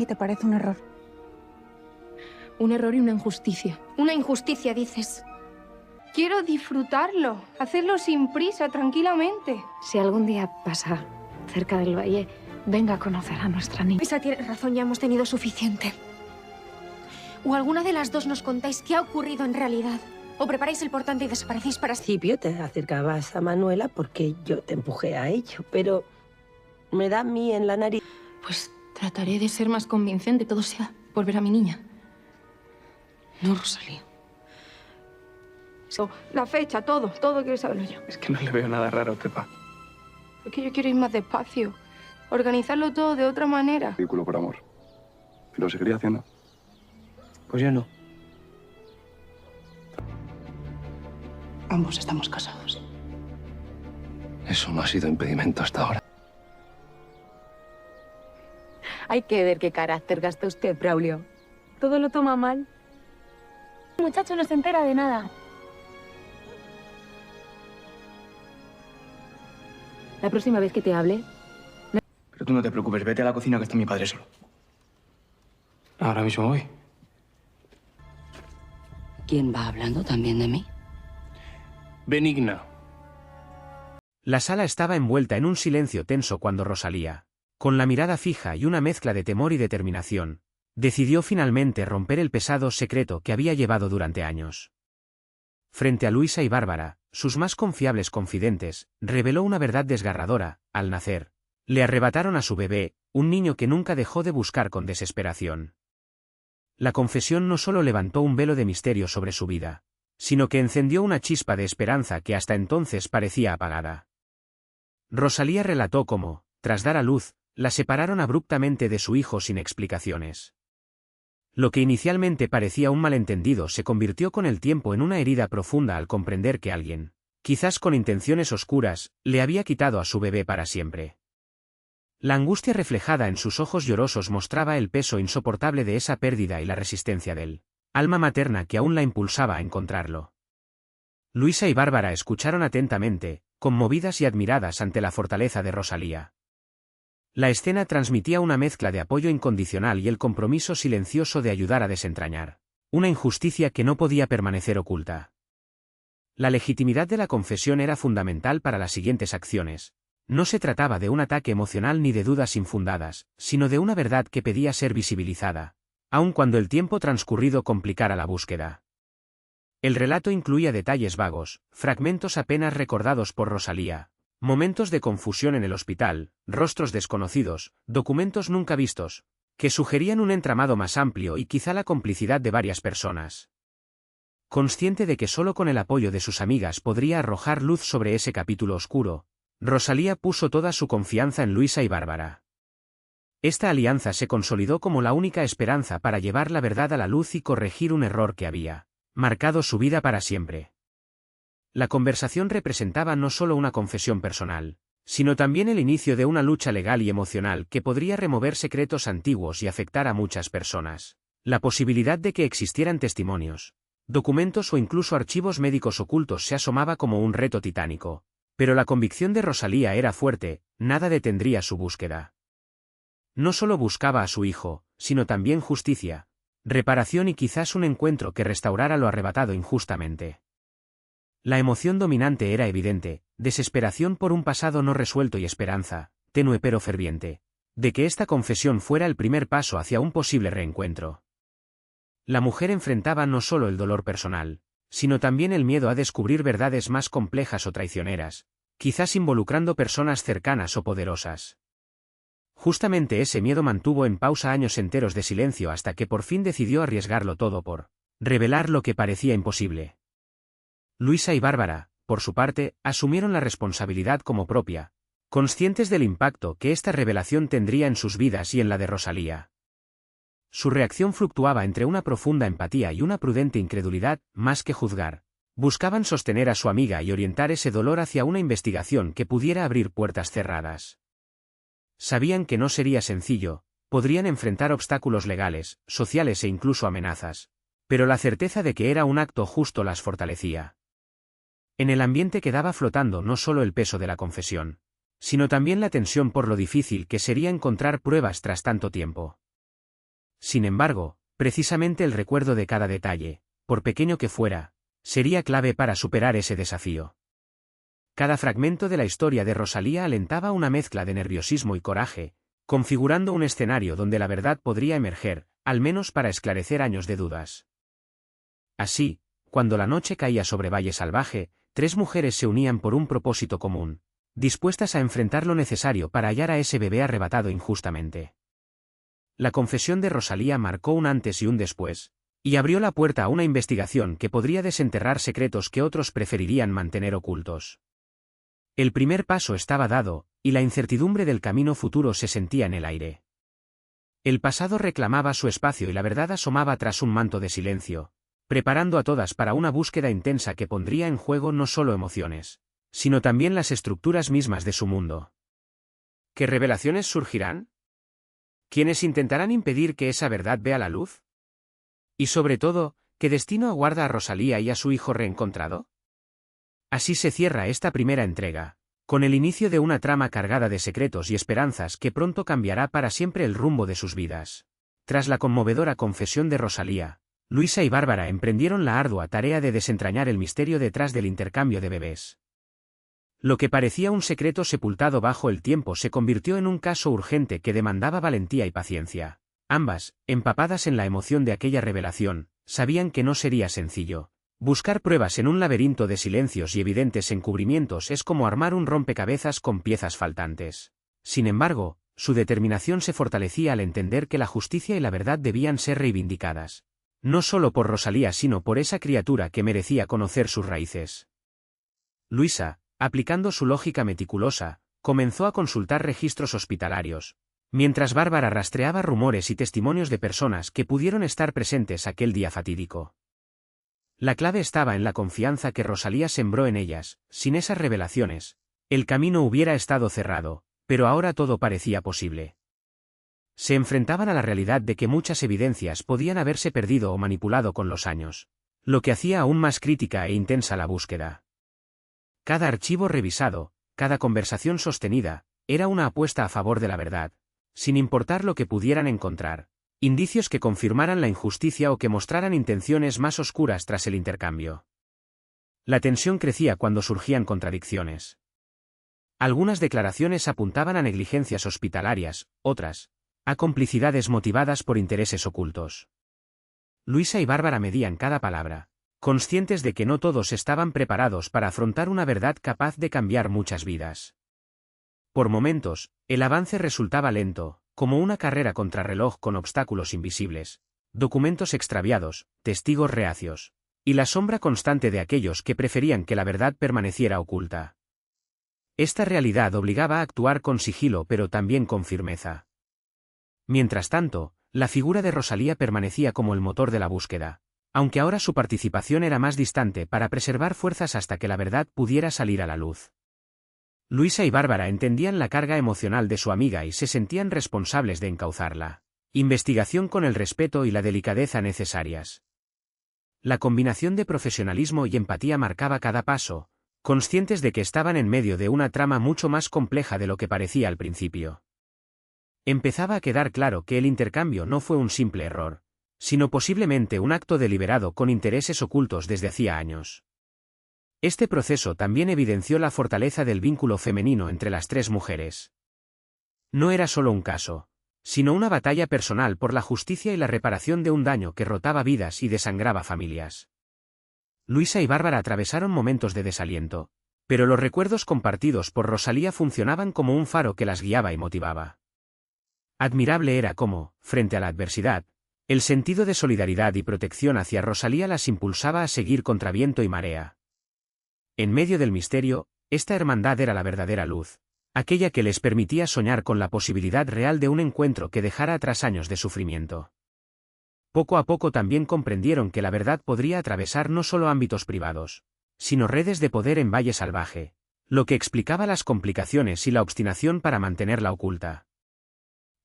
¿Y te parece un error? Un error y una injusticia. Una injusticia, dices. Quiero disfrutarlo, hacerlo sin prisa, tranquilamente. Si algún día pasa cerca del valle, venga a conocer a nuestra niña. Luisa tiene razón, ya hemos tenido suficiente. O alguna de las dos nos contáis qué ha ocurrido en realidad. O preparáis el portante y desaparecéis para siempre. Al principio te acercabas a Manuela porque yo te empujé a ello, pero me da a mí en la nariz. Pues trataré de ser más convincente, todo sea por ver a mi niña. No, Rosalía. La fecha, todo quiero saberlo yo. Es que no le veo nada raro, Pepa. Es que yo quiero ir más despacio. Organizarlo todo de otra manera. Ridículo por amor. ¿Lo seguiría haciendo? Pues yo no. Ambos estamos casados. Eso no ha sido impedimento hasta ahora. Hay que ver qué carácter gasta usted, Braulio. Todo lo toma mal. El muchacho no se entera de nada. La próxima vez que te hable, Pero tú no te preocupes, vete a la cocina que está mi padre solo. Ahora mismo voy. ¿Quién va hablando también de mí? Benigna. La sala estaba envuelta en un silencio tenso cuando Rosalía, con la mirada fija y una mezcla de temor y determinación, decidió finalmente romper el pesado secreto que había llevado durante años. Frente a Luisa y Bárbara, sus más confiables confidentes, reveló una verdad desgarradora: al nacer, le arrebataron a su bebé, un niño que nunca dejó de buscar con desesperación. La confesión no solo levantó un velo de misterio sobre su vida, sino que encendió una chispa de esperanza que hasta entonces parecía apagada. Rosalía relató cómo, tras dar a luz, la separaron abruptamente de su hijo sin explicaciones. Lo que inicialmente parecía un malentendido se convirtió con el tiempo en una herida profunda al comprender que alguien, quizás con intenciones oscuras, le había quitado a su bebé para siempre. La angustia reflejada en sus ojos llorosos mostraba el peso insoportable de esa pérdida y la resistencia del alma materna que aún la impulsaba a encontrarlo. Luisa y Bárbara escucharon atentamente, conmovidas y admiradas ante la fortaleza de Rosalía. La escena transmitía una mezcla de apoyo incondicional y el compromiso silencioso de ayudar a desentrañar una injusticia que no podía permanecer oculta. La legitimidad de la confesión era fundamental para las siguientes acciones. No se trataba de un ataque emocional ni de dudas infundadas, sino de una verdad que pedía ser visibilizada, aun cuando el tiempo transcurrido complicara la búsqueda. El relato incluía detalles vagos, fragmentos apenas recordados por Rosalía, momentos de confusión en el hospital, rostros desconocidos, documentos nunca vistos, que sugerían un entramado más amplio y quizá la complicidad de varias personas. Consciente de que solo con el apoyo de sus amigas podría arrojar luz sobre ese capítulo oscuro, Rosalía puso toda su confianza en Luisa y Bárbara. Esta alianza se consolidó como la única esperanza para llevar la verdad a la luz y corregir un error que había marcado su vida para siempre. La conversación representaba no solo una confesión personal, sino también el inicio de una lucha legal y emocional que podría remover secretos antiguos y afectar a muchas personas. La posibilidad de que existieran testimonios, documentos o incluso archivos médicos ocultos se asomaba como un reto titánico, pero la convicción de Rosalía era fuerte: nada detendría su búsqueda. No solo buscaba a su hijo, sino también justicia, reparación y quizás un encuentro que restaurara lo arrebatado injustamente. La emoción dominante era evidente: desesperación por un pasado no resuelto y esperanza, tenue pero ferviente, de que esta confesión fuera el primer paso hacia un posible reencuentro. La mujer enfrentaba no solo el dolor personal, sino también el miedo a descubrir verdades más complejas o traicioneras, quizás involucrando personas cercanas o poderosas. Justamente ese miedo mantuvo en pausa años enteros de silencio hasta que por fin decidió arriesgarlo todo por revelar lo que parecía imposible. Luisa y Bárbara, por su parte, asumieron la responsabilidad como propia, conscientes del impacto que esta revelación tendría en sus vidas y en la de Rosalía. Su reacción fluctuaba entre una profunda empatía y una prudente incredulidad. Más que juzgar, buscaban sostener a su amiga y orientar ese dolor hacia una investigación que pudiera abrir puertas cerradas. Sabían que no sería sencillo, podrían enfrentar obstáculos legales, sociales e incluso amenazas, pero la certeza de que era un acto justo las fortalecía. En el ambiente quedaba flotando no solo el peso de la confesión, sino también la tensión por lo difícil que sería encontrar pruebas tras tanto tiempo. Sin embargo, precisamente el recuerdo de cada detalle, por pequeño que fuera, sería clave para superar ese desafío. Cada fragmento de la historia de Rosalía alentaba una mezcla de nerviosismo y coraje, configurando un escenario donde la verdad podría emerger, al menos para esclarecer años de dudas. Así, cuando la noche caía sobre Valle Salvaje, 3 mujeres se unían por un propósito común, dispuestas a enfrentar lo necesario para hallar a ese bebé arrebatado injustamente. La confesión de Rosalía marcó un antes y un después, y abrió la puerta a una investigación que podría desenterrar secretos que otros preferirían mantener ocultos. El primer paso estaba dado, y la incertidumbre del camino futuro se sentía en el aire. El pasado reclamaba su espacio y la verdad asomaba tras un manto de silencio, preparando a todas para una búsqueda intensa que pondría en juego no solo emociones, sino también las estructuras mismas de su mundo. ¿Qué revelaciones surgirán? ¿Quiénes intentarán impedir que esa verdad vea la luz? Y sobre todo, ¿qué destino aguarda a Rosalía y a su hijo reencontrado? Así se cierra esta primera entrega, con el inicio de una trama cargada de secretos y esperanzas que pronto cambiará para siempre el rumbo de sus vidas. Tras la conmovedora confesión de Rosalía, Luisa y Bárbara emprendieron la ardua tarea de desentrañar el misterio detrás del intercambio de bebés. Lo que parecía un secreto sepultado bajo el tiempo se convirtió en un caso urgente que demandaba valentía y paciencia. Ambas, empapadas en la emoción de aquella revelación, sabían que no sería sencillo. Buscar pruebas en un laberinto de silencios y evidentes encubrimientos es como armar un rompecabezas con piezas faltantes. Sin embargo, su determinación se fortalecía al entender que la justicia y la verdad debían ser reivindicadas. No solo por Rosalía sino por esa criatura que merecía conocer sus raíces. Luisa, aplicando su lógica meticulosa, comenzó a consultar registros hospitalarios, mientras Bárbara rastreaba rumores y testimonios de personas que pudieron estar presentes aquel día fatídico. La clave estaba en la confianza que Rosalía sembró en ellas. Sin esas revelaciones, el camino hubiera estado cerrado, pero ahora todo parecía posible. Se enfrentaban a la realidad de que muchas evidencias podían haberse perdido o manipulado con los años, lo que hacía aún más crítica e intensa la búsqueda. Cada archivo revisado, cada conversación sostenida, era una apuesta a favor de la verdad, sin importar lo que pudieran encontrar. Indicios que confirmaran la injusticia o que mostraran intenciones más oscuras tras el intercambio. La tensión crecía cuando surgían contradicciones. Algunas declaraciones apuntaban a negligencias hospitalarias, otras, a complicidades motivadas por intereses ocultos. Luisa y Bárbara medían cada palabra, conscientes de que no todos estaban preparados para afrontar una verdad capaz de cambiar muchas vidas. Por momentos, el avance resultaba lento, como una carrera contrarreloj con obstáculos invisibles, documentos extraviados, testigos reacios, y la sombra constante de aquellos que preferían que la verdad permaneciera oculta. Esta realidad obligaba a actuar con sigilo pero también con firmeza. Mientras tanto, la figura de Rosalía permanecía como el motor de la búsqueda, aunque ahora su participación era más distante para preservar fuerzas hasta que la verdad pudiera salir a la luz. Luisa y Bárbara entendían la carga emocional de su amiga y se sentían responsables de encauzarla. Investigación con el respeto y la delicadeza necesarias. La combinación de profesionalismo y empatía marcaba cada paso, conscientes de que estaban en medio de una trama mucho más compleja de lo que parecía al principio. Empezaba a quedar claro que el intercambio no fue un simple error, sino posiblemente un acto deliberado con intereses ocultos desde hacía años. Este proceso también evidenció la fortaleza del vínculo femenino entre las 3 mujeres. No era solo un caso, sino una batalla personal por la justicia y la reparación de un daño que rotaba vidas y desangraba familias. Luisa y Bárbara atravesaron momentos de desaliento, pero los recuerdos compartidos por Rosalía funcionaban como un faro que las guiaba y motivaba. Admirable era cómo, frente a la adversidad, el sentido de solidaridad y protección hacia Rosalía las impulsaba a seguir contra viento y marea. En medio del misterio, esta hermandad era la verdadera luz, aquella que les permitía soñar con la posibilidad real de un encuentro que dejara atrás años de sufrimiento. Poco a poco también comprendieron que la verdad podría atravesar no solo ámbitos privados, sino redes de poder en Valle Salvaje, lo que explicaba las complicaciones y la obstinación para mantenerla oculta.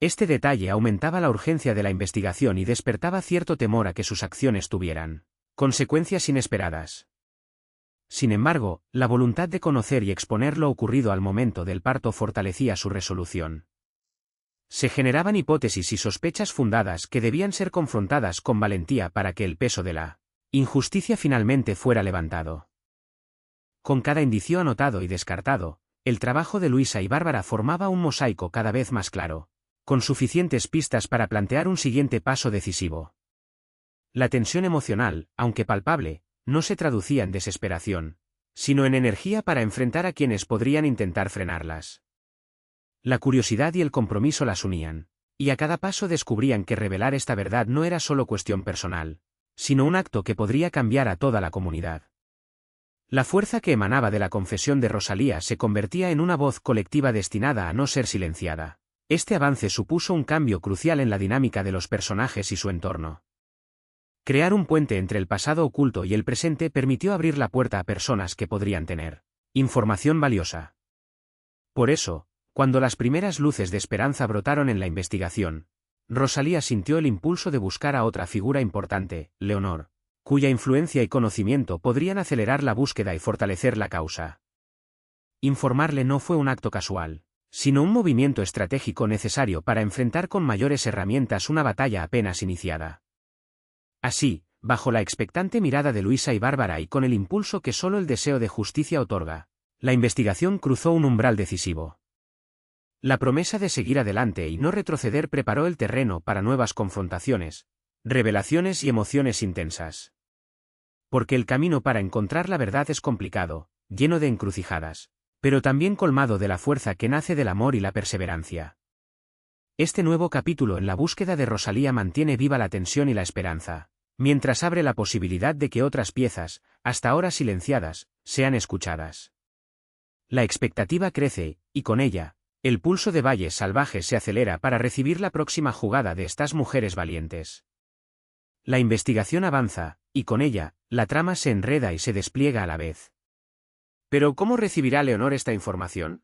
Este detalle aumentaba la urgencia de la investigación y despertaba cierto temor a que sus acciones tuvieran consecuencias inesperadas. Sin embargo, la voluntad de conocer y exponer lo ocurrido al momento del parto fortalecía su resolución. Se generaban hipótesis y sospechas fundadas que debían ser confrontadas con valentía para que el peso de la injusticia finalmente fuera levantado. Con cada indicio anotado y descartado, el trabajo de Luisa y Bárbara formaba un mosaico cada vez más claro, con suficientes pistas para plantear un siguiente paso decisivo. La tensión emocional, aunque palpable, no se traducía en desesperación, sino en energía para enfrentar a quienes podrían intentar frenarlas. La curiosidad y el compromiso las unían, y a cada paso descubrían que revelar esta verdad no era solo cuestión personal, sino un acto que podría cambiar a toda la comunidad. La fuerza que emanaba de la confesión de Rosalía se convertía en una voz colectiva destinada a no ser silenciada. Este avance supuso un cambio crucial en la dinámica de los personajes y su entorno. Crear un puente entre el pasado oculto y el presente permitió abrir la puerta a personas que podrían tener información valiosa. Por eso, cuando las primeras luces de esperanza brotaron en la investigación, Rosalía sintió el impulso de buscar a otra figura importante, Leonor, cuya influencia y conocimiento podrían acelerar la búsqueda y fortalecer la causa. Informarle no fue un acto casual, sino un movimiento estratégico necesario para enfrentar con mayores herramientas una batalla apenas iniciada. Así, bajo la expectante mirada de Luisa y Bárbara y con el impulso que solo el deseo de justicia otorga, la investigación cruzó un umbral decisivo. La promesa de seguir adelante y no retroceder preparó el terreno para nuevas confrontaciones, revelaciones y emociones intensas. Porque el camino para encontrar la verdad es complicado, lleno de encrucijadas, pero también colmado de la fuerza que nace del amor y la perseverancia. Este nuevo capítulo en la búsqueda de Rosalía mantiene viva la tensión y la esperanza, mientras abre la posibilidad de que otras piezas, hasta ahora silenciadas, sean escuchadas. La expectativa crece, y con ella, el pulso de Valles Salvajes se acelera para recibir la próxima jugada de estas mujeres valientes. La investigación avanza, y con ella, la trama se enreda y se despliega a la vez. ¿Pero cómo recibirá Leonor esta información?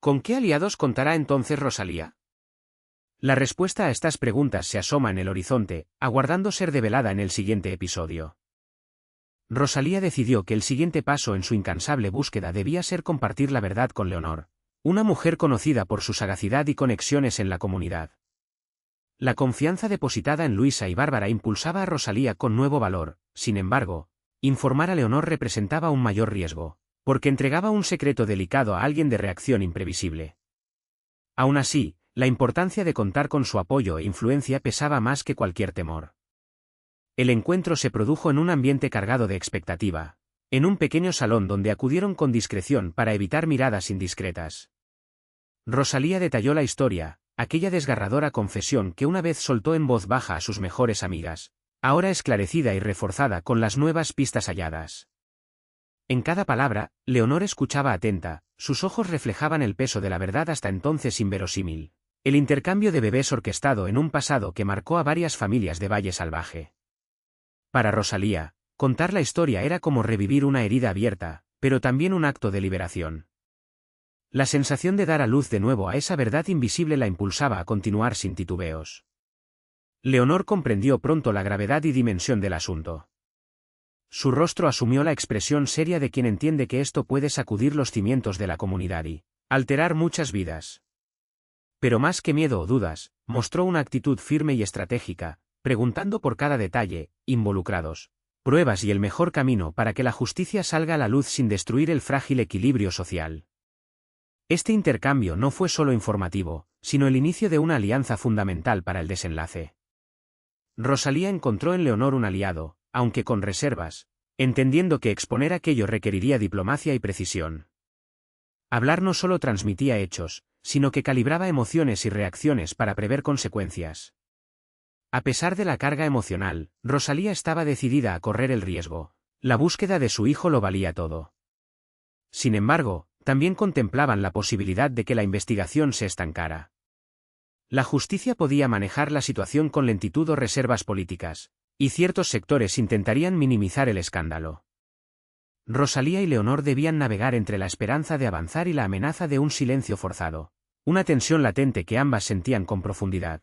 ¿Con qué aliados contará entonces Rosalía? La respuesta a estas preguntas se asoma en el horizonte, aguardando ser develada en el siguiente episodio. Rosalía decidió que el siguiente paso en su incansable búsqueda debía ser compartir la verdad con Leonor, una mujer conocida por su sagacidad y conexiones en la comunidad. La confianza depositada en Luisa y Bárbara impulsaba a Rosalía con nuevo valor. Sin embargo, informar a Leonor representaba un mayor riesgo, porque entregaba un secreto delicado a alguien de reacción imprevisible. Aún así, la importancia de contar con su apoyo e influencia pesaba más que cualquier temor. El encuentro se produjo en un ambiente cargado de expectativa, en un pequeño salón donde acudieron con discreción para evitar miradas indiscretas. Rosalía detalló la historia, aquella desgarradora confesión que una vez soltó en voz baja a sus mejores amigas, ahora esclarecida y reforzada con las nuevas pistas halladas. En cada palabra, Leonor escuchaba atenta, sus ojos reflejaban el peso de la verdad hasta entonces inverosímil, el intercambio de bebés orquestado en un pasado que marcó a varias familias de Valle Salvaje. Para Rosalía, contar la historia era como revivir una herida abierta, pero también un acto de liberación. La sensación de dar a luz de nuevo a esa verdad invisible la impulsaba a continuar sin titubeos. Leonor comprendió pronto la gravedad y dimensión del asunto. Su rostro asumió la expresión seria de quien entiende que esto puede sacudir los cimientos de la comunidad y alterar muchas vidas. Pero más que miedo o dudas, mostró una actitud firme y estratégica, preguntando por cada detalle, involucrados, pruebas y el mejor camino para que la justicia salga a la luz sin destruir el frágil equilibrio social. Este intercambio no fue solo informativo, sino el inicio de una alianza fundamental para el desenlace. Rosalía encontró en Leonor un aliado, aunque con reservas, entendiendo que exponer aquello requeriría diplomacia y precisión. Hablar no solo transmitía hechos, sino que calibraba emociones y reacciones para prever consecuencias. A pesar de la carga emocional, Rosalía estaba decidida a correr el riesgo. La búsqueda de su hijo lo valía todo. Sin embargo, también contemplaban la posibilidad de que la investigación se estancara. La justicia podía manejar la situación con lentitud o reservas políticas, y ciertos sectores intentarían minimizar el escándalo. Rosalía y Leonor debían navegar entre la esperanza de avanzar y la amenaza de un silencio forzado, una tensión latente que ambas sentían con profundidad.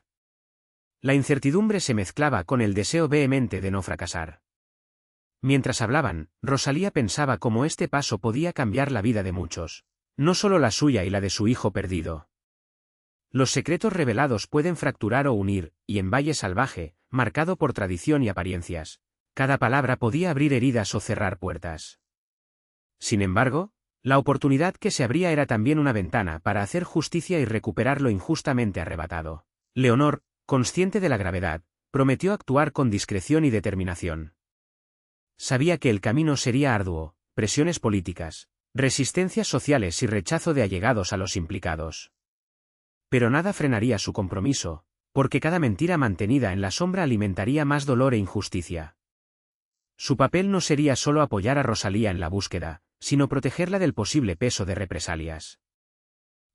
La incertidumbre se mezclaba con el deseo vehemente de no fracasar. Mientras hablaban, Rosalía pensaba cómo este paso podía cambiar la vida de muchos, no solo la suya y la de su hijo perdido. Los secretos revelados pueden fracturar o unir, y en Valle Salvaje, marcado por tradición y apariencias, cada palabra podía abrir heridas o cerrar puertas. Sin embargo, la oportunidad que se abría era también una ventana para hacer justicia y recuperar lo injustamente arrebatado. Leonor, consciente de la gravedad, prometió actuar con discreción y determinación. Sabía que el camino sería arduo, presiones políticas, resistencias sociales y rechazo de allegados a los implicados. Pero nada frenaría su compromiso, porque cada mentira mantenida en la sombra alimentaría más dolor e injusticia. Su papel no sería solo apoyar a Rosalía en la búsqueda, sino protegerla del posible peso de represalias.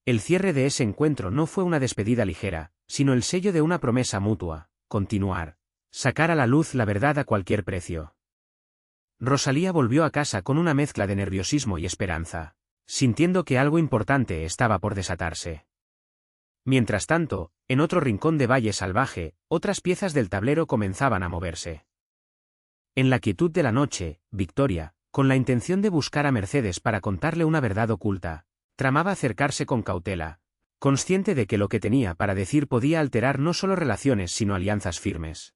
El cierre de ese encuentro no fue una despedida ligera, sino el sello de una promesa mutua: continuar, sacar a la luz la verdad a cualquier precio. Rosalía volvió a casa con una mezcla de nerviosismo y esperanza, sintiendo que algo importante estaba por desatarse. Mientras tanto, en otro rincón de Valle Salvaje, otras piezas del tablero comenzaban a moverse. En la quietud de la noche, Victoria, con la intención de buscar a Mercedes para contarle una verdad oculta, tramaba acercarse con cautela, consciente de que lo que tenía para decir podía alterar no solo relaciones sino alianzas firmes.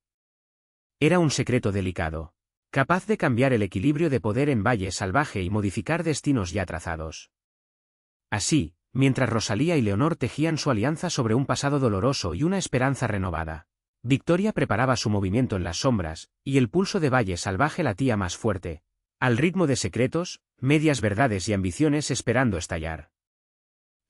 Era un secreto delicado, capaz de cambiar el equilibrio de poder en Valle Salvaje y modificar destinos ya trazados. Así, mientras Rosalía y Leonor tejían su alianza sobre un pasado doloroso y una esperanza renovada, Victoria preparaba su movimiento en las sombras, y el pulso de Valle Salvaje latía más fuerte, al ritmo de secretos, medias verdades y ambiciones esperando estallar.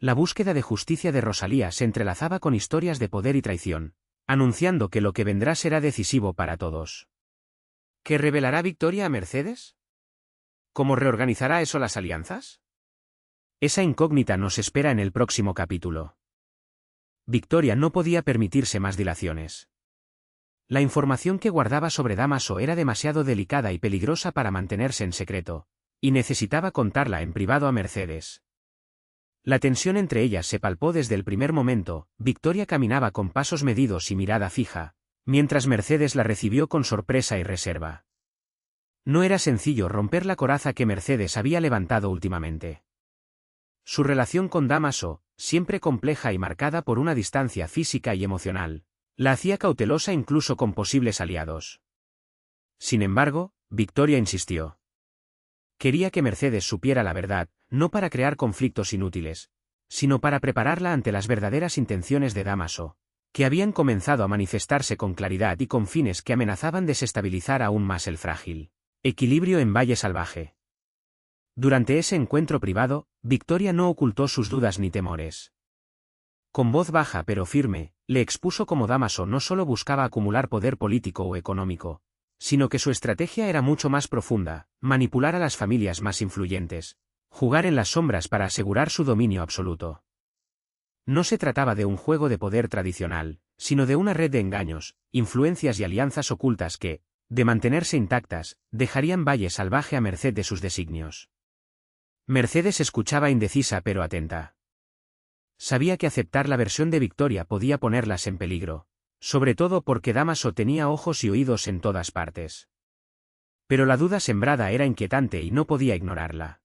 La búsqueda de justicia de Rosalía se entrelazaba con historias de poder y traición, anunciando que lo que vendrá será decisivo para todos. ¿Qué revelará Victoria a Mercedes? ¿Cómo reorganizará eso las alianzas? Esa incógnita nos espera en el próximo capítulo. Victoria no podía permitirse más dilaciones. La información que guardaba sobre Dámaso era demasiado delicada y peligrosa para mantenerse en secreto, y necesitaba contarla en privado a Mercedes. La tensión entre ellas se palpó desde el primer momento. Victoria caminaba con pasos medidos y mirada fija, mientras Mercedes la recibió con sorpresa y reserva. No era sencillo romper la coraza que Mercedes había levantado últimamente. Su relación con Dámaso, siempre compleja y marcada por una distancia física y emocional, la hacía cautelosa incluso con posibles aliados. Sin embargo, Victoria insistió. Quería que Mercedes supiera la verdad, no para crear conflictos inútiles, sino para prepararla ante las verdaderas intenciones de Dámaso, que habían comenzado a manifestarse con claridad y con fines que amenazaban desestabilizar aún más el frágil equilibrio en Valle Salvaje. Durante ese encuentro privado, Victoria no ocultó sus dudas ni temores. Con voz baja pero firme, le expuso cómo Dámaso no solo buscaba acumular poder político o económico, sino que su estrategia era mucho más profunda: manipular a las familias más influyentes, jugar en las sombras para asegurar su dominio absoluto. No se trataba de un juego de poder tradicional, sino de una red de engaños, influencias y alianzas ocultas que, de mantenerse intactas, dejarían Valle Salvaje a merced de sus designios. Mercedes escuchaba indecisa pero atenta. Sabía que aceptar la versión de Victoria podía ponerlas en peligro, sobre todo porque Dámaso tenía ojos y oídos en todas partes. Pero la duda sembrada era inquietante y no podía ignorarla.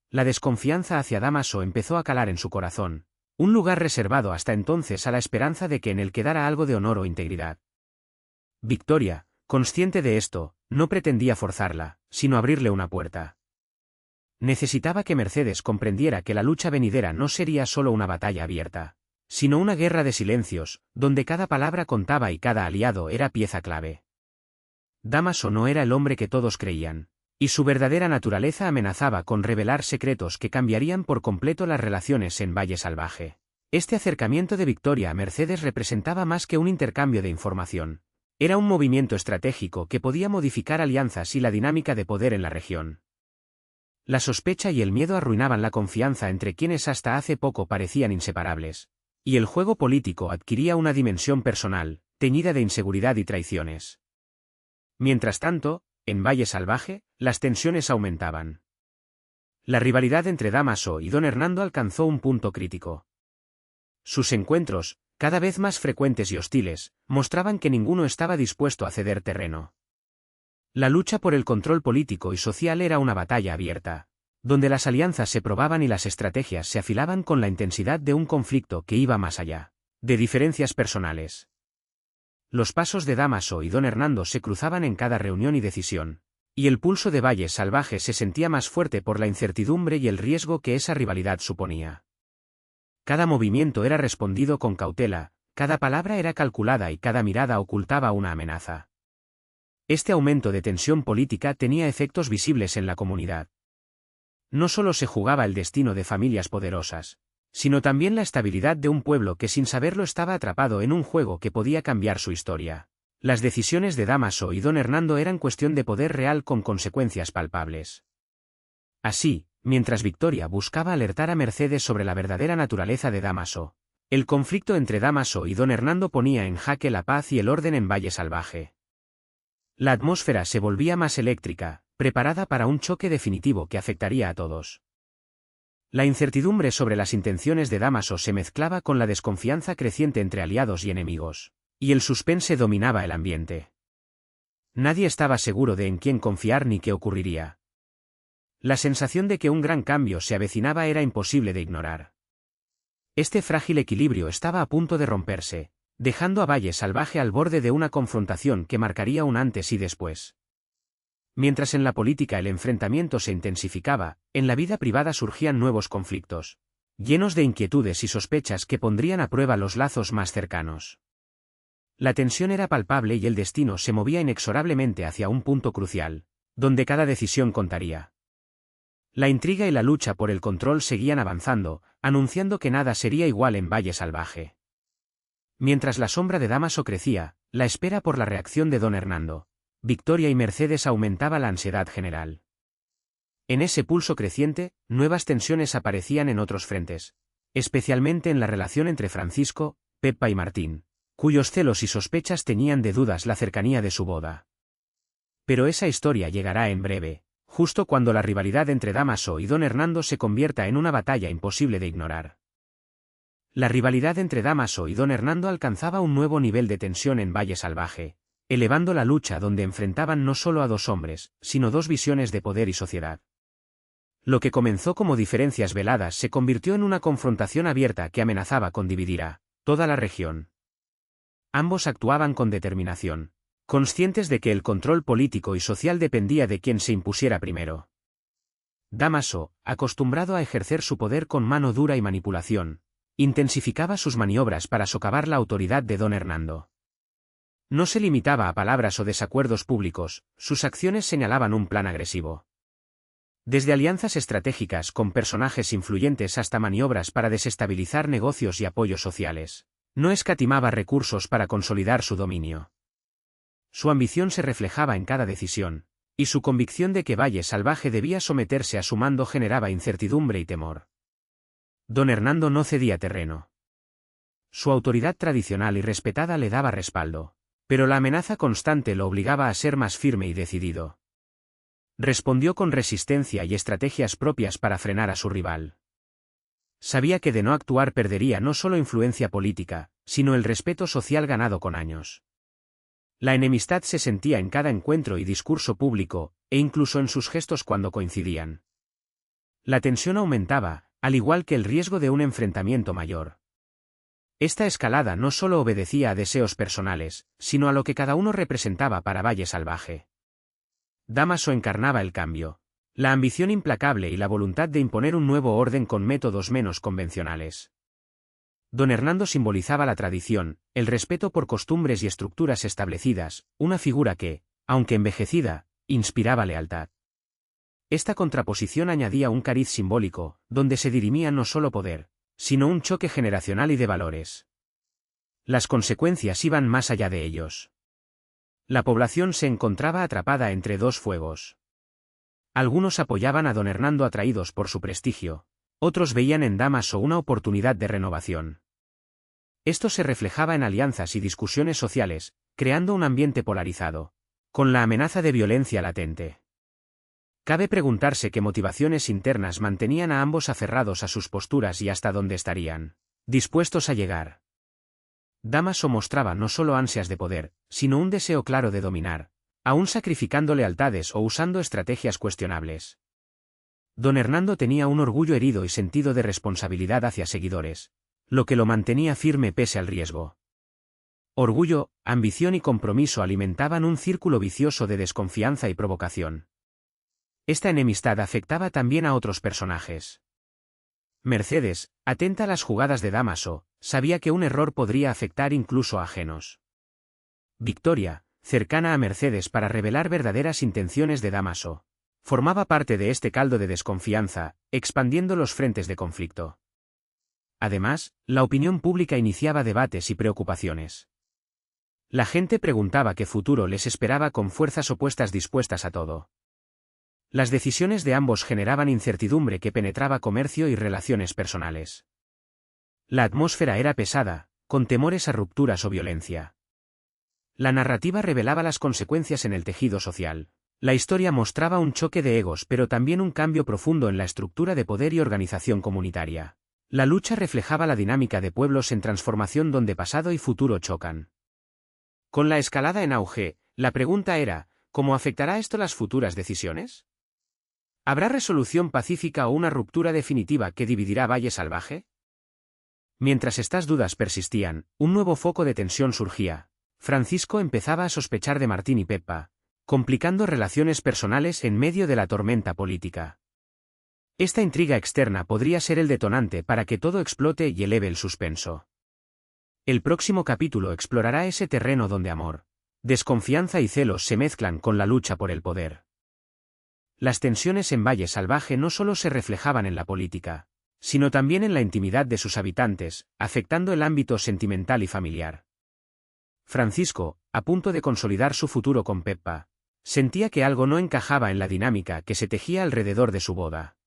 La desconfianza hacia Dámaso empezó a calar en su corazón, un lugar reservado hasta entonces a la esperanza de que en él quedara algo de honor o integridad. Victoria, consciente de esto, no pretendía forzarla, sino abrirle una puerta. Necesitaba que Mercedes comprendiera que la lucha venidera no sería solo una batalla abierta, sino una guerra de silencios, donde cada palabra contaba y cada aliado era pieza clave. Dámaso no era el hombre que todos creían, y su verdadera naturaleza amenazaba con revelar secretos que cambiarían por completo las relaciones en Valle Salvaje. Este acercamiento de Victoria a Mercedes representaba más que un intercambio de información. Era un movimiento estratégico que podía modificar alianzas y la dinámica de poder en la región. La sospecha y el miedo arruinaban la confianza entre quienes hasta hace poco parecían inseparables, y el juego político adquiría una dimensión personal, teñida de inseguridad y traiciones. Mientras tanto, en Valle Salvaje, las tensiones aumentaban. La rivalidad entre Dámaso y don Hernando alcanzó un punto crítico. Sus encuentros, cada vez más frecuentes y hostiles, mostraban que ninguno estaba dispuesto a ceder terreno. La lucha por el control político y social era una batalla abierta, donde las alianzas se probaban y las estrategias se afilaban con la intensidad de un conflicto que iba más allá de diferencias personales. Los pasos de Dámaso y don Hernando se cruzaban en cada reunión y decisión, y el pulso de Valle Salvaje se sentía más fuerte por la incertidumbre y el riesgo que esa rivalidad suponía. Cada movimiento era respondido con cautela, cada palabra era calculada y cada mirada ocultaba una amenaza. Este aumento de tensión política tenía efectos visibles en la comunidad. No solo se jugaba el destino de familias poderosas, sino también la estabilidad de un pueblo que sin saberlo estaba atrapado en un juego que podía cambiar su historia. Las decisiones de Dámaso y don Hernando eran cuestión de poder real con consecuencias palpables. Así, mientras Victoria buscaba alertar a Mercedes sobre la verdadera naturaleza de Dámaso, el conflicto entre Dámaso y don Hernando ponía en jaque la paz y el orden en Valle Salvaje. La atmósfera se volvía más eléctrica, preparada para un choque definitivo que afectaría a todos. La incertidumbre sobre las intenciones de Dámaso se mezclaba con la desconfianza creciente entre aliados y enemigos, y el suspense dominaba el ambiente. Nadie estaba seguro de en quién confiar ni qué ocurriría. La sensación de que un gran cambio se avecinaba era imposible de ignorar. Este frágil equilibrio estaba a punto de romperse, dejando a Valle Salvaje al borde de una confrontación que marcaría un antes y después. Mientras en la política el enfrentamiento se intensificaba, en la vida privada surgían nuevos conflictos, llenos de inquietudes y sospechas que pondrían a prueba los lazos más cercanos. La tensión era palpable y el destino se movía inexorablemente hacia un punto crucial, donde cada decisión contaría. La intriga y la lucha por el control seguían avanzando, anunciando que nada sería igual en Valle Salvaje. Mientras la sombra de Dámaso crecía, la espera por la reacción de don Hernando, Victoria y Mercedes aumentaba la ansiedad general. En ese pulso creciente, nuevas tensiones aparecían en otros frentes, especialmente en la relación entre Francisco, Pepa y Martín, cuyos celos y sospechas tenían de dudas la cercanía de su boda. Pero esa historia llegará en breve, justo cuando la rivalidad entre Dámaso y don Hernando se convierta en una batalla imposible de ignorar. La rivalidad entre Dámaso y don Hernando alcanzaba un nuevo nivel de tensión en Valle Salvaje, elevando la lucha donde enfrentaban no solo a dos hombres, sino dos visiones de poder y sociedad. Lo que comenzó como diferencias veladas se convirtió en una confrontación abierta que amenazaba con dividir a toda la región. Ambos actuaban con determinación, conscientes de que el control político y social dependía de quien se impusiera primero. Dámaso, acostumbrado a ejercer su poder con mano dura y manipulación, intensificaba sus maniobras para socavar la autoridad de don Hernando. No se limitaba a palabras o desacuerdos públicos, sus acciones señalaban un plan agresivo. Desde alianzas estratégicas con personajes influyentes hasta maniobras para desestabilizar negocios y apoyos sociales, no escatimaba recursos para consolidar su dominio. Su ambición se reflejaba en cada decisión, y su convicción de que Valle Salvaje debía someterse a su mando generaba incertidumbre y temor. Don Hernando no cedía terreno. Su autoridad tradicional y respetada le daba respaldo, pero la amenaza constante lo obligaba a ser más firme y decidido. Respondió con resistencia y estrategias propias para frenar a su rival. Sabía que de no actuar perdería no solo influencia política, sino el respeto social ganado con años. La enemistad se sentía en cada encuentro y discurso público, e incluso en sus gestos cuando coincidían. La tensión aumentaba, al igual que el riesgo de un enfrentamiento mayor. Esta escalada no solo obedecía a deseos personales, sino a lo que cada uno representaba para Valle Salvaje. Dámaso encarnaba el cambio, la ambición implacable y la voluntad de imponer un nuevo orden con métodos menos convencionales. Don Hernando simbolizaba la tradición, el respeto por costumbres y estructuras establecidas, una figura que, aunque envejecida, inspiraba lealtad. Esta contraposición añadía un cariz simbólico, donde se dirimía no solo poder, sino un choque generacional y de valores. Las consecuencias iban más allá de ellos. La población se encontraba atrapada entre dos fuegos. Algunos apoyaban a don Hernando atraídos por su prestigio, otros veían en Dámaso una oportunidad de renovación. Esto se reflejaba en alianzas y discusiones sociales, creando un ambiente polarizado, con la amenaza de violencia latente. Cabe preguntarse qué motivaciones internas mantenían a ambos aferrados a sus posturas y hasta dónde estarían dispuestos a llegar. Dámaso mostraba no solo ansias de poder, sino un deseo claro de dominar, aún sacrificando lealtades o usando estrategias cuestionables. Don Hernando tenía un orgullo herido y sentido de responsabilidad hacia seguidores, lo que lo mantenía firme pese al riesgo. Orgullo, ambición y compromiso alimentaban un círculo vicioso de desconfianza y provocación. Esta enemistad afectaba también a otros personajes. Mercedes, atenta a las jugadas de Dámaso, sabía que un error podría afectar incluso a ajenos. Victoria, cercana a Mercedes para revelar verdaderas intenciones de Dámaso, formaba parte de este caldo de desconfianza, expandiendo los frentes de conflicto. Además, la opinión pública iniciaba debates y preocupaciones. La gente preguntaba qué futuro les esperaba con fuerzas opuestas dispuestas a todo. Las decisiones de ambos generaban incertidumbre que penetraba comercio y relaciones personales. La atmósfera era pesada, con temores a rupturas o violencia. La narrativa revelaba las consecuencias en el tejido social. La historia mostraba un choque de egos pero también un cambio profundo en la estructura de poder y organización comunitaria. La lucha reflejaba la dinámica de pueblos en transformación donde pasado y futuro chocan. Con la escalada en auge, la pregunta era, ¿cómo afectará esto las futuras decisiones? ¿Habrá resolución pacífica o una ruptura definitiva que dividirá Valle Salvaje? Mientras estas dudas persistían, un nuevo foco de tensión surgía. Francisco empezaba a sospechar de Martín y Peppa, complicando relaciones personales en medio de la tormenta política. Esta intriga externa podría ser el detonante para que todo explote y eleve el suspenso. El próximo capítulo explorará ese terreno donde amor, desconfianza y celos se mezclan con la lucha por el poder. Las tensiones en Valle Salvaje no solo se reflejaban en la política, sino también en la intimidad de sus habitantes, afectando el ámbito sentimental y familiar. Francisco, a punto de consolidar su futuro con Peppa, sentía que algo no encajaba en la dinámica que se tejía alrededor de su boda.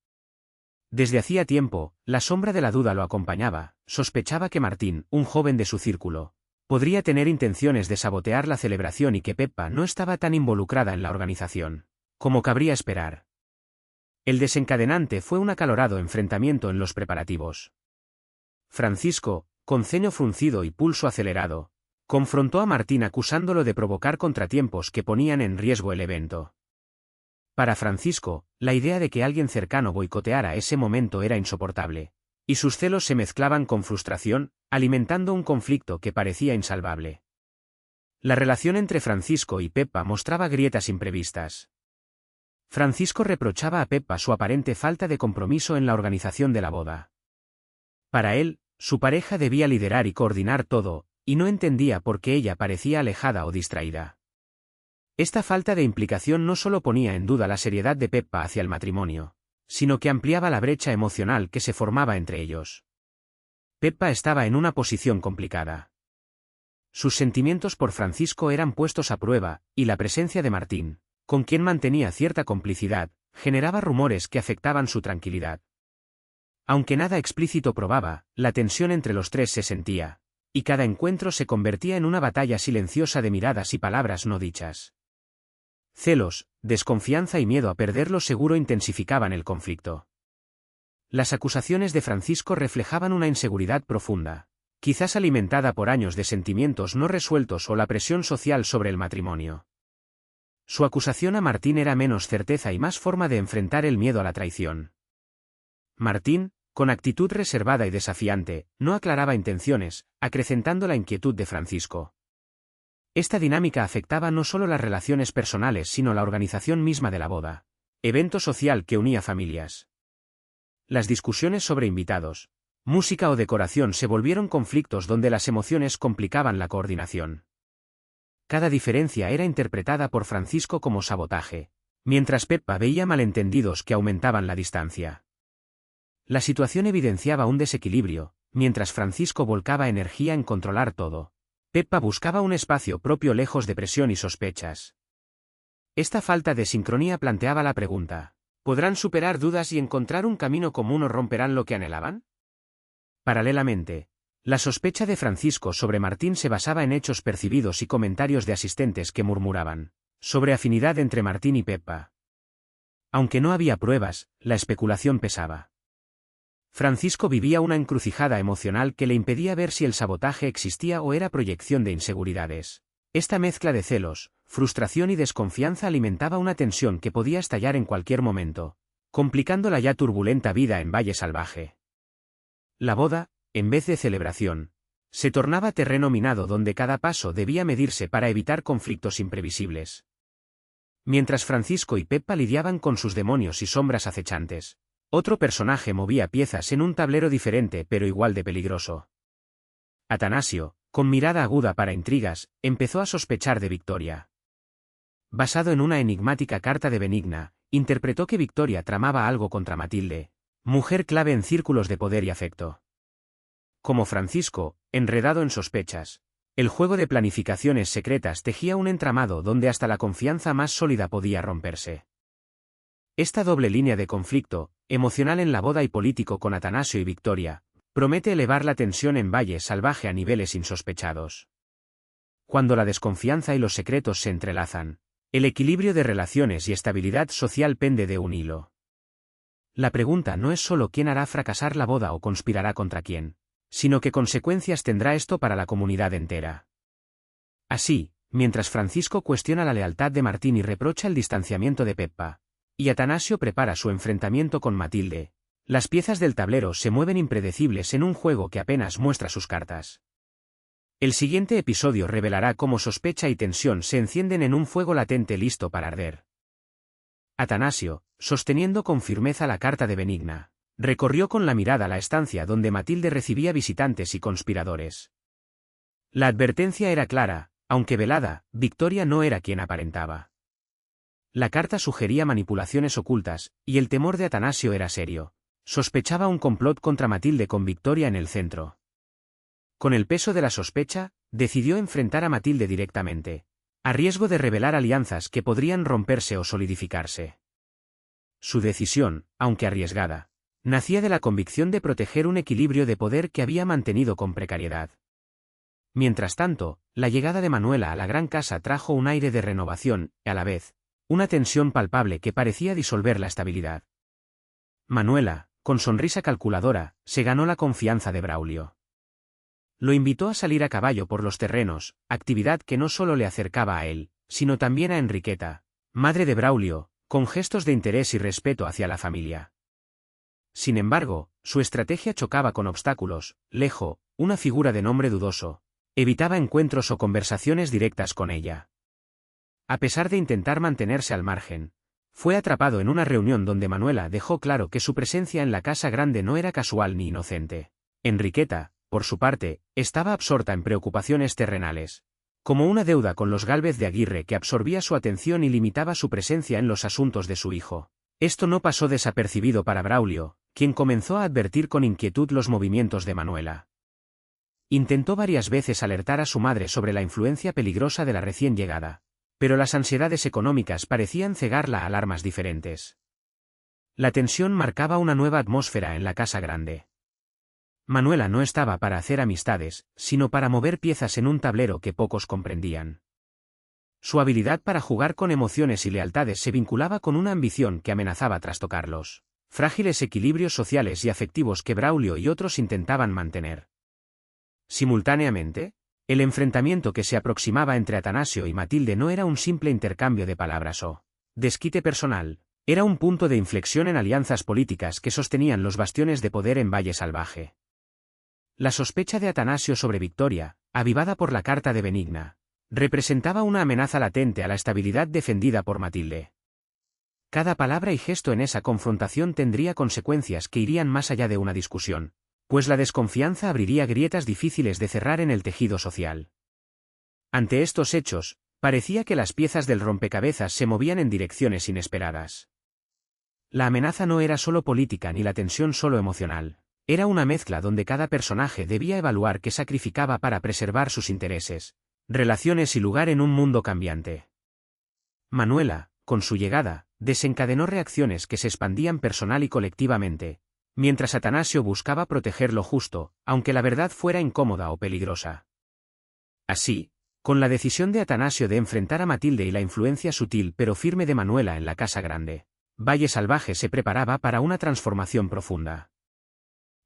Desde hacía tiempo, la sombra de la duda lo acompañaba, sospechaba que Martín, un joven de su círculo, podría tener intenciones de sabotear la celebración y que Peppa no estaba tan involucrada en la organización como cabría esperar. El desencadenante fue un acalorado enfrentamiento en los preparativos. Francisco, con ceño fruncido y pulso acelerado, confrontó a Martín acusándolo de provocar contratiempos que ponían en riesgo el evento. Para Francisco, la idea de que alguien cercano boicoteara ese momento era insoportable, y sus celos se mezclaban con frustración, alimentando un conflicto que parecía insalvable. La relación entre Francisco y Peppa mostraba grietas imprevistas. Francisco reprochaba a Peppa su aparente falta de compromiso en la organización de la boda. Para él, su pareja debía liderar y coordinar todo, y no entendía por qué ella parecía alejada o distraída. Esta falta de implicación no solo ponía en duda la seriedad de Peppa hacia el matrimonio, sino que ampliaba la brecha emocional que se formaba entre ellos. Peppa estaba en una posición complicada. Sus sentimientos por Francisco eran puestos a prueba, y la presencia de Martín, con quien mantenía cierta complicidad, generaba rumores que afectaban su tranquilidad. Aunque nada explícito probaba, la tensión entre los tres se sentía, y cada encuentro se convertía en una batalla silenciosa de miradas y palabras no dichas. Celos, desconfianza y miedo a perder lo seguro intensificaban el conflicto. Las acusaciones de Francisco reflejaban una inseguridad profunda, quizás alimentada por años de sentimientos no resueltos o la presión social sobre el matrimonio. Su acusación a Martín era menos certeza y más forma de enfrentar el miedo a la traición. Martín, con actitud reservada y desafiante, no aclaraba intenciones, acrecentando la inquietud de Francisco. Esta dinámica afectaba no solo las relaciones personales sino la organización misma de la boda, evento social que unía familias. Las discusiones sobre invitados, música o decoración se volvieron conflictos donde las emociones complicaban la coordinación. Cada diferencia era interpretada por Francisco como sabotaje, mientras Peppa veía malentendidos que aumentaban la distancia. La situación evidenciaba un desequilibrio, mientras Francisco volcaba energía en controlar todo. Peppa buscaba un espacio propio lejos de presión y sospechas. Esta falta de sincronía planteaba la pregunta: ¿podrán superar dudas y encontrar un camino común o romperán lo que anhelaban? Paralelamente, la sospecha de Francisco sobre Martín se basaba en hechos percibidos y comentarios de asistentes que murmuraban sobre afinidad entre Martín y Peppa. Aunque no había pruebas, la especulación pesaba. Francisco vivía una encrucijada emocional que le impedía ver si el sabotaje existía o era proyección de inseguridades. Esta mezcla de celos, frustración y desconfianza alimentaba una tensión que podía estallar en cualquier momento, complicando la ya turbulenta vida en Valle Salvaje. La boda, en vez de celebración, se tornaba terreno minado donde cada paso debía medirse para evitar conflictos imprevisibles. Mientras Francisco y Peppa lidiaban con sus demonios y sombras acechantes, otro personaje movía piezas en un tablero diferente pero igual de peligroso. Atanasio, con mirada aguda para intrigas, empezó a sospechar de Victoria. Basado en una enigmática carta de Benigna, interpretó que Victoria tramaba algo contra Matilde, mujer clave en círculos de poder y afecto. Como Francisco, enredado en sospechas, el juego de planificaciones secretas tejía un entramado donde hasta la confianza más sólida podía romperse. Esta doble línea de conflicto, emocional en la boda y político con Atanasio y Victoria, promete elevar la tensión en Valle Salvaje a niveles insospechados. Cuando la desconfianza y los secretos se entrelazan, el equilibrio de relaciones y estabilidad social pende de un hilo. La pregunta no es solo quién hará fracasar la boda o conspirará contra quién, sino qué consecuencias tendrá esto para la comunidad entera. Así, mientras Francisco cuestiona la lealtad de Martín y reprocha el distanciamiento de Peppa, y Atanasio prepara su enfrentamiento con Matilde, las piezas del tablero se mueven impredecibles en un juego que apenas muestra sus cartas. El siguiente episodio revelará cómo sospecha y tensión se encienden en un fuego latente listo para arder. Atanasio, sosteniendo con firmeza la carta de Benigna, recorrió con la mirada la estancia donde Matilde recibía visitantes y conspiradores. La advertencia era clara, aunque velada, Victoria no era quien aparentaba. La carta sugería manipulaciones ocultas, y el temor de Atanasio era serio. Sospechaba un complot contra Matilde con Victoria en el centro. Con el peso de la sospecha, decidió enfrentar a Matilde directamente, a riesgo de revelar alianzas que podrían romperse o solidificarse. Su decisión, aunque arriesgada, nacía de la convicción de proteger un equilibrio de poder que había mantenido con precariedad. Mientras tanto, la llegada de Manuela a la gran casa trajo un aire de renovación, y a la vez, una tensión palpable que parecía disolver la estabilidad. Manuela, con sonrisa calculadora, se ganó la confianza de Braulio. Lo invitó a salir a caballo por los terrenos, actividad que no solo le acercaba a él, sino también a Enriqueta, madre de Braulio, con gestos de interés y respeto hacia la familia. Sin embargo, su estrategia chocaba con obstáculos. Lejo, una figura de nombre dudoso, evitaba encuentros o conversaciones directas con ella. A pesar de intentar mantenerse al margen, fue atrapado en una reunión donde Manuela dejó claro que su presencia en la casa grande no era casual ni inocente. Enriqueta, por su parte, estaba absorta en preocupaciones terrenales, como una deuda con los Gálvez de Aguirre que absorbía su atención y limitaba su presencia en los asuntos de su hijo. Esto no pasó desapercibido para Braulio, quien comenzó a advertir con inquietud los movimientos de Manuela. Intentó varias veces alertar a su madre sobre la influencia peligrosa de la recién llegada, pero las ansiedades económicas parecían cegarla a alarmas diferentes. La tensión marcaba una nueva atmósfera en la casa grande. Manuela no estaba para hacer amistades, sino para mover piezas en un tablero que pocos comprendían. Su habilidad para jugar con emociones y lealtades se vinculaba con una ambición que amenazaba trastocarlos frágiles equilibrios sociales y afectivos que Braulio y otros intentaban mantener. Simultáneamente, el enfrentamiento que se aproximaba entre Atanasio y Matilde no era un simple intercambio de palabras o desquite personal, era un punto de inflexión en alianzas políticas que sostenían los bastiones de poder en Valle Salvaje. La sospecha de Atanasio sobre Victoria, avivada por la carta de Benigna, representaba una amenaza latente a la estabilidad defendida por Matilde. Cada palabra y gesto en esa confrontación tendría consecuencias que irían más allá de una discusión, pues la desconfianza abriría grietas difíciles de cerrar en el tejido social. Ante estos hechos, parecía que las piezas del rompecabezas se movían en direcciones inesperadas. La amenaza no era solo política ni la tensión solo emocional, era una mezcla donde cada personaje debía evaluar qué sacrificaba para preservar sus intereses, relaciones y lugar en un mundo cambiante. Manuela, con su llegada, desencadenó reacciones que se expandían personal y colectivamente, mientras Atanasio buscaba proteger lo justo, aunque la verdad fuera incómoda o peligrosa. Así, con la decisión de Atanasio de enfrentar a Matilde y la influencia sutil pero firme de Manuela en la casa grande, Valle Salvaje se preparaba para una transformación profunda.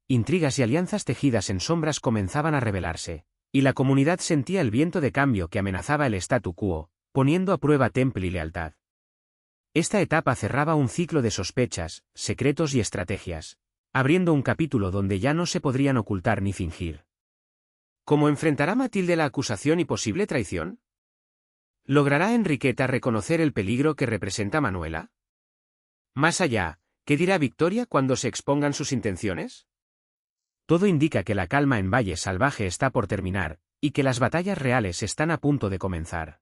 Intrigas y alianzas tejidas en sombras comenzaban a revelarse, y la comunidad sentía el viento de cambio que amenazaba el statu quo, poniendo a prueba temple y lealtad. Esta etapa cerraba un ciclo de sospechas, secretos y estrategias, abriendo un capítulo donde ya no se podrían ocultar ni fingir. ¿Cómo enfrentará Matilde la acusación y posible traición? ¿Logrará Enriqueta reconocer el peligro que representa Manuela? Más allá, ¿qué dirá Victoria cuando se expongan sus intenciones? Todo indica que la calma en Valle Salvaje está por terminar, y que las batallas reales están a punto de comenzar.